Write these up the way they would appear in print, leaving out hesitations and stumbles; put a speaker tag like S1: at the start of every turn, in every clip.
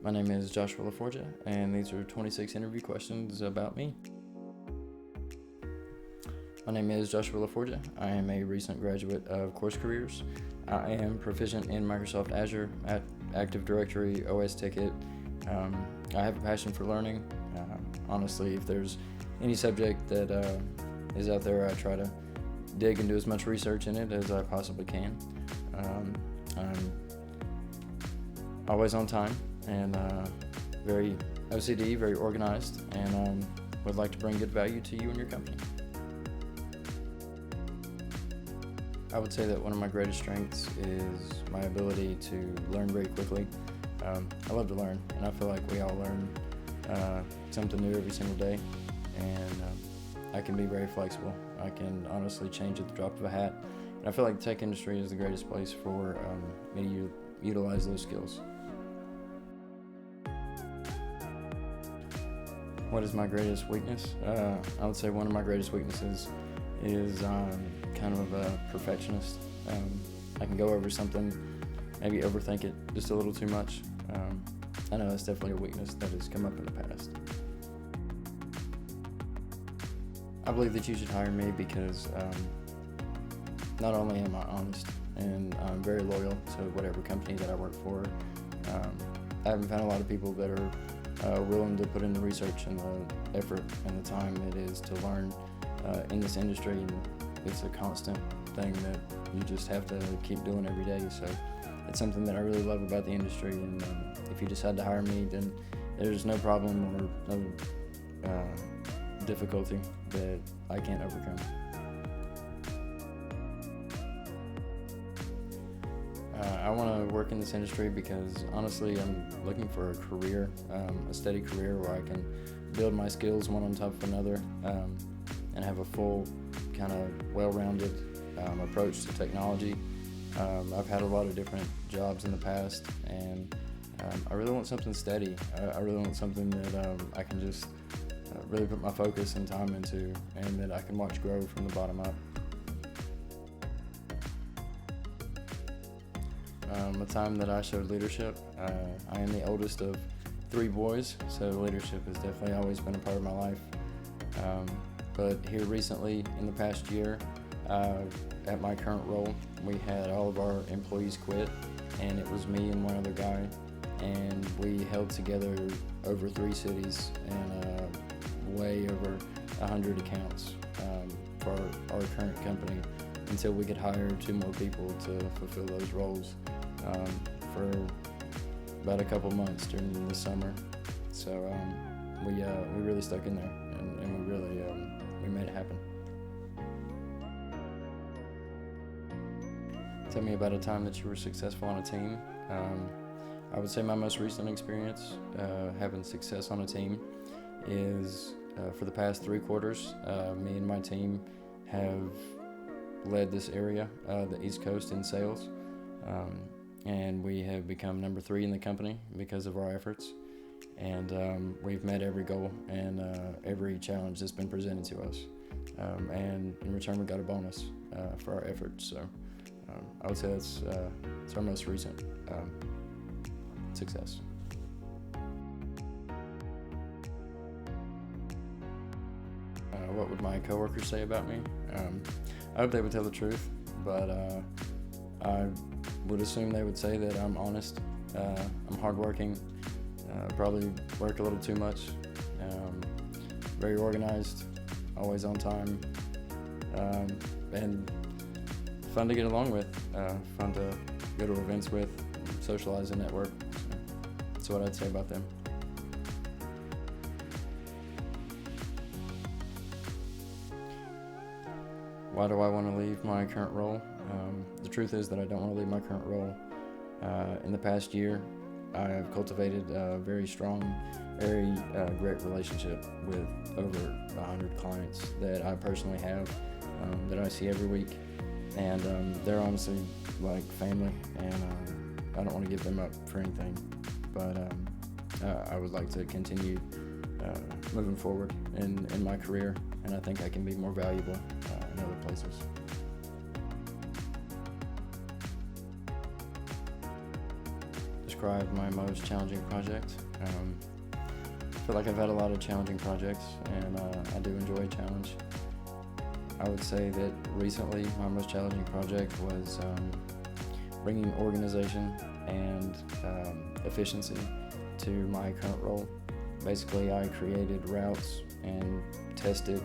S1: My name is Joshua LaForgia, and these are 26 interview questions about me. My name is Joshua LaForgia. I am a recent graduate of Course Careers. I am proficient in Microsoft Azure, Active Directory, OS Ticket. I have a passion for learning. Honestly, if there's any subject that is out there, I try to dig and do as much research in it as I possibly can. I'm always on time and very OCD, very organized, and would like to bring good value to you and your company. I would say that one of my greatest strengths is my ability to learn very quickly. I love to learn, and I feel like we all learn something new every single day, and I can be very flexible. I can honestly change at the drop of a hat, and I feel like the tech industry is the greatest place for me to utilize those skills. What is my greatest weakness? I would say one of my greatest weaknesses is kind of a perfectionist. I can go over something, maybe overthink it just a little too much. I know that's definitely a weakness that has come up in the past. I believe that you should hire me because not only am I honest and I'm very loyal to whatever company that I work for, I haven't found a lot of people that are willing to put in the research and the effort and the time it is to learn in this industry, and it's a constant thing that you just have to keep doing every day. So it's something that I really love about the industry, and if you decide to hire me, then there's no problem or no difficulty that I can't overcome. I want to work in this industry because honestly I'm looking for a career, a steady career where I can build my skills one on top of another, and have a full kind of well-rounded approach to technology. I've had a lot of different jobs in the past, and I really want something steady. I really want something that I can just really put my focus and time into, and that I can watch grow from the bottom up. The time that I showed leadership, I am the oldest of 3 boys, so leadership has definitely always been a part of my life. But here recently, in the past year, at my current role, we had all of our employees quit, and it was me and one other guy, and we held together over 3 cities and way over 100 accounts for our current company until we could hire 2 more people to fulfill those roles for about a couple months during the summer. So we really stuck in there, and we really we made it happen. Tell me about a time that you were successful on a team. I would say my most recent experience having success on a team is for the past 3 quarters, me and my team have led this area, the East Coast, in sales, and we have become number 3 in the company because of our efforts, and we've met every goal and every challenge that's been presented to us, and in return we got a bonus for our efforts. So I would say it's our most recent success. What would my coworkers say about me? I hope they would tell the truth, but I would assume they would say that I'm honest, I'm hardworking, probably work a little too much, very organized, always on time, and fun to get along with, fun to go to events with, socialize and network. So that's what I'd say about them. Why do I want to leave my current role? The truth is that I don't want to leave my current role. In the past year, I have cultivated a very strong, very great relationship with over 100 clients that I personally have, that I see every week. And they're honestly like family, and I don't want to give them up for anything. But I would like to continue moving forward in my career, and I think I can be more valuable in other places. describe my most challenging project, I feel like I've had a lot of challenging projects, and I do enjoy a challenge. I would say that recently my most challenging project was bringing organization and efficiency to my current role. Basically, I created routes and tested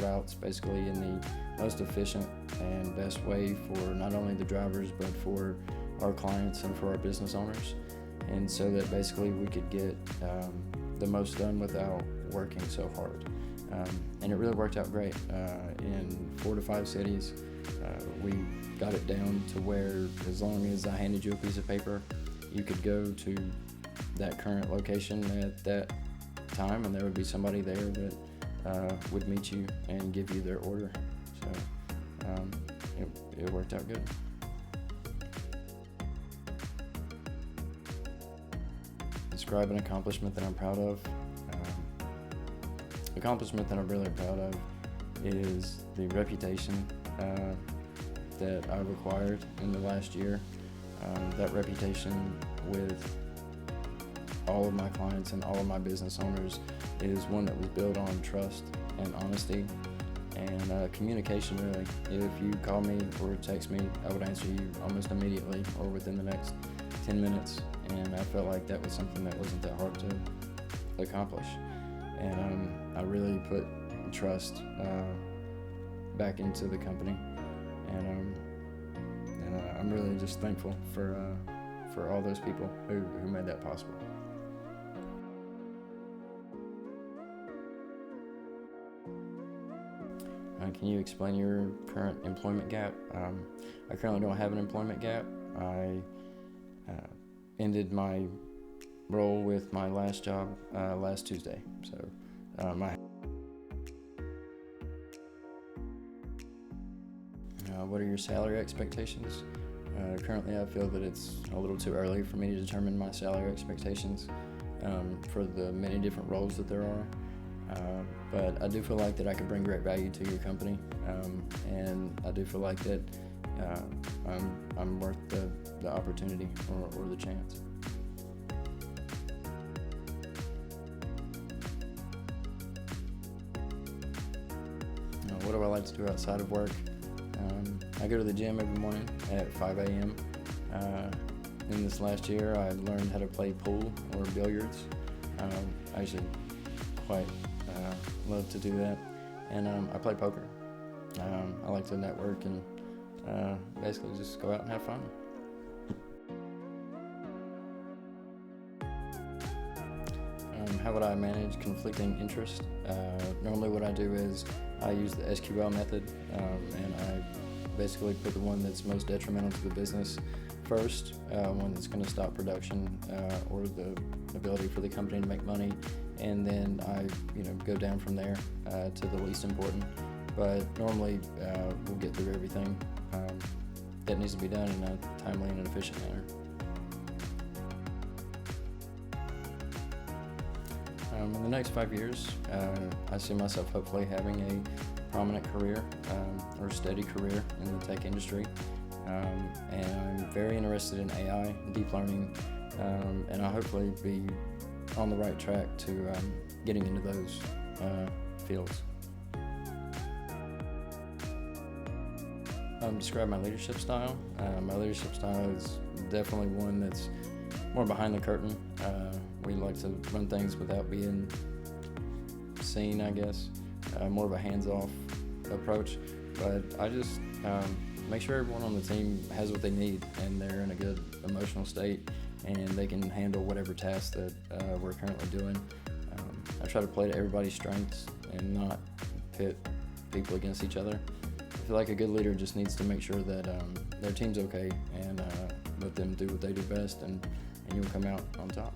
S1: routes basically in the most efficient and best way for not only the drivers but for our clients and for our business owners, and so that basically we could get the most done without working so hard. And it really worked out great. In 4 to 5 cities, we got it down to where as long as I handed you a piece of paper, you could go to that current location at that time, and there would be somebody there that would meet you and give you their order. So it worked out good. Describe an accomplishment that I'm proud of. Accomplishment that I'm really proud of is the reputation that I've acquired in the last year. That reputation with all of my clients and all of my business owners is one that was built on trust and honesty and communication, really. If you call me or text me, I would answer you almost immediately or within the next 10 minutes, and I felt like that was something that wasn't that hard to accomplish. And I really put trust back into the company, and I'm really just thankful for all those people who made that possible. Can you explain your current employment gap? I currently don't have an employment gap. I ended my role with my last job last Tuesday. So what are your salary expectations? Currently, I feel that it's a little too early for me to determine my salary expectations for the many different roles that there are. But I do feel like that I could bring great value to your company, and I do feel like that I'm worth the opportunity or the chance. What do I like to do outside of work? I go to the gym every morning at 5 a.m. In this last year, I learned how to play pool or billiards. I actually quite love to do that. And I play poker. I like to network and basically just go out and have fun. How would I manage conflicting interest? Normally what I do is I use the SQL method, and I basically put the one that's most detrimental to the business first, one that's going to stop production or the ability for the company to make money, and then I go down from there to the least important. But normally we'll get through everything that needs to be done in a timely and efficient manner. In the next 5 years, I see myself hopefully having a prominent career or steady career in the tech industry. And I'm very interested in AI, deep learning, and I'll hopefully be on the right track to getting into those fields. Describe my leadership style. My leadership style is definitely one that's more behind the curtain. We like to run things without being seen, I guess. More of a hands-off approach, but I just make sure everyone on the team has what they need and they're in a good emotional state and they can handle whatever task that we're currently doing. I try to play to everybody's strengths and not pit people against each other. I feel like a good leader just needs to make sure that their team's okay and let them do what they do best, and you'll come out on top.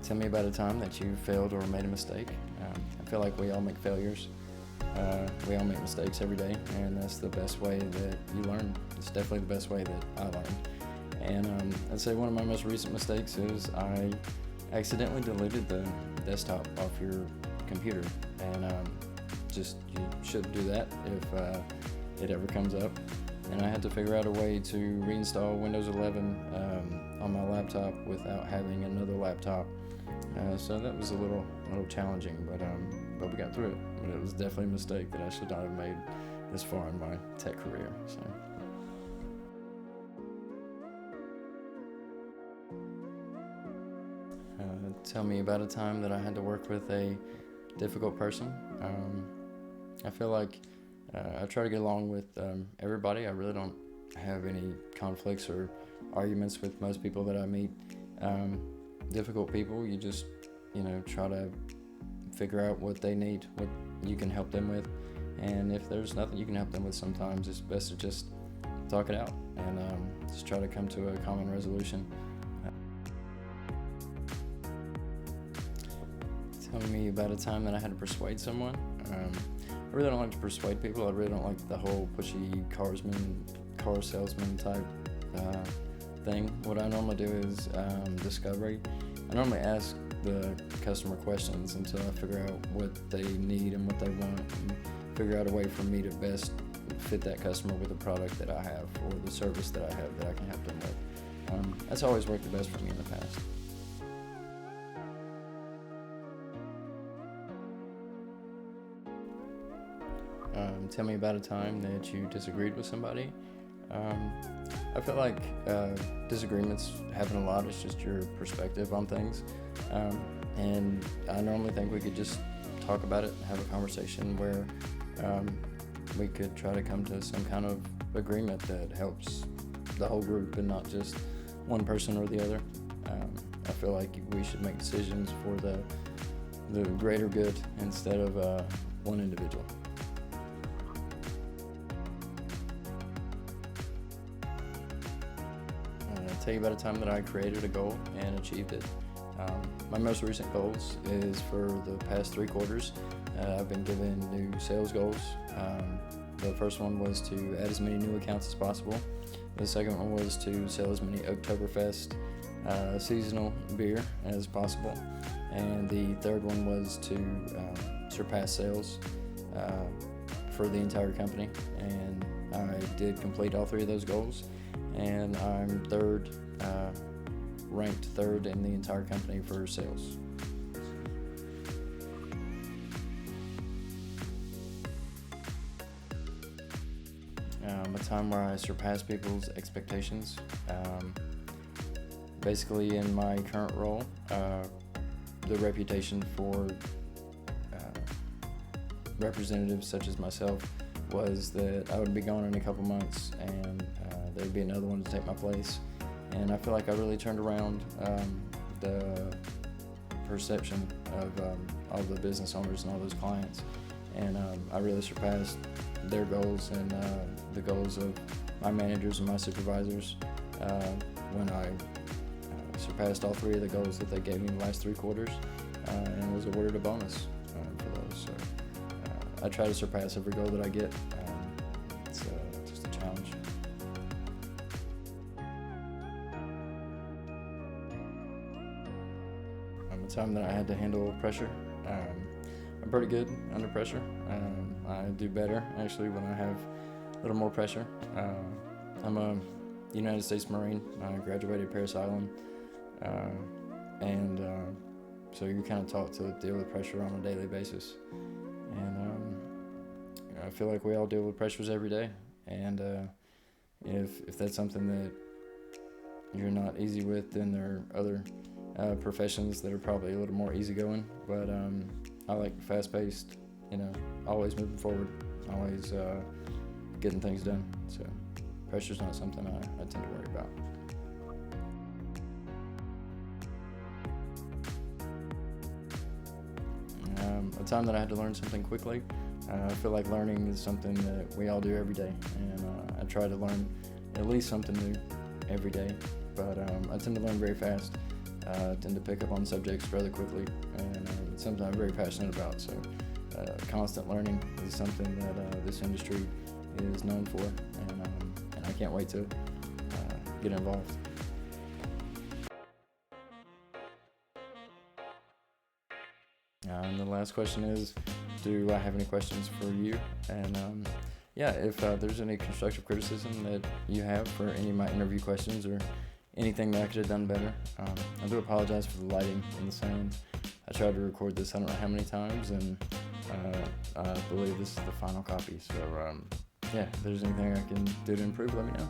S1: Tell me about a time that you failed or made a mistake. I feel like we all make failures. We all make mistakes every day, and that's the best way that you learn. It's definitely the best way that I learned. And I'd say one of my most recent mistakes is I accidentally deleted the desktop off your computer, and just you shouldn't do that. it ever comes up. And I had to figure out a way to reinstall Windows 11 on my laptop without having another laptop. So that was a little challenging, but we got through it. But it was definitely a mistake that I should not have made this far in my tech career. So. Tell me about a time that I had to work with a difficult person. I feel like I try to get along with everybody. I really don't have any conflicts or arguments with most people that I meet. Difficult people, you just, try to figure out what they need, what you can help them with. And if there's nothing you can help them with, sometimes it's best to just talk it out and just try to come to a common resolution. Tell me about a time that I had to persuade someone. I really don't like to persuade people. I really don't like the whole pushy car salesman type thing. What I normally do is discovery. I normally ask the customer questions until I figure out what they need and what they want, and figure out a way for me to best fit that customer with the product that I have or the service that I have that I can help them with. That's always worked the best for me in the past. Tell me about a time that you disagreed with somebody. I feel like disagreements happen a lot. It's just your perspective on things. And I normally think we could just talk about it, have a conversation where we could try to come to some kind of agreement that helps the whole group and not just one person or the other. I feel like we should make decisions for the greater good instead of one individual. I'll tell you about a time that I created a goal and achieved it. My most recent goals is for the past 3 quarters. I've been given new sales goals. The first one was to add as many new accounts as possible. The second one was to sell as many Oktoberfest seasonal beer as possible. And the third one was to surpass sales for the entire company. And I did complete all 3 of those goals. And I'm ranked third in the entire company for sales. A time where I surpassed people's expectations. Basically, in my current role, the reputation for representatives such as myself was that I would be gone in a couple months and there'd be another one to take my place. And I feel like I really turned around the perception of all the business owners and all those clients. And I really surpassed their goals and the goals of my managers and my supervisors when I surpassed all 3 of the goals that they gave me in the last 3 quarters and was awarded a bonus for those. So I try to surpass every goal that I get. It's just a challenge. The time that I had to handle pressure. I'm pretty good under pressure. I do better actually when I have a little more pressure. I'm a United States Marine. I graduated Paris Island, and so you're kind of taught to deal with pressure on a daily basis. And I feel like we all deal with pressures every day. And if that's something that you're not easy with, then there are other professions that are probably a little more easygoing. But I like fast-paced, always moving forward, always getting things done. So pressure's not something I tend to worry about. A time that I had to learn something quickly. I feel like learning is something that we all do every day, and I try to learn at least something new every day. But I tend to learn very fast. I tend to pick up on subjects rather quickly, and it's something I'm very passionate about. So constant learning is something that this industry is known for, and I can't wait to get involved. And the last question is, do I have any questions for you? And yeah, if there's any constructive criticism that you have for any of my interview questions or anything that I could have done better, I do apologize for the lighting and the sound. I tried to record this I don't know how many times, and I believe this is the final copy. So, yeah, if there's anything I can do to improve, let me know.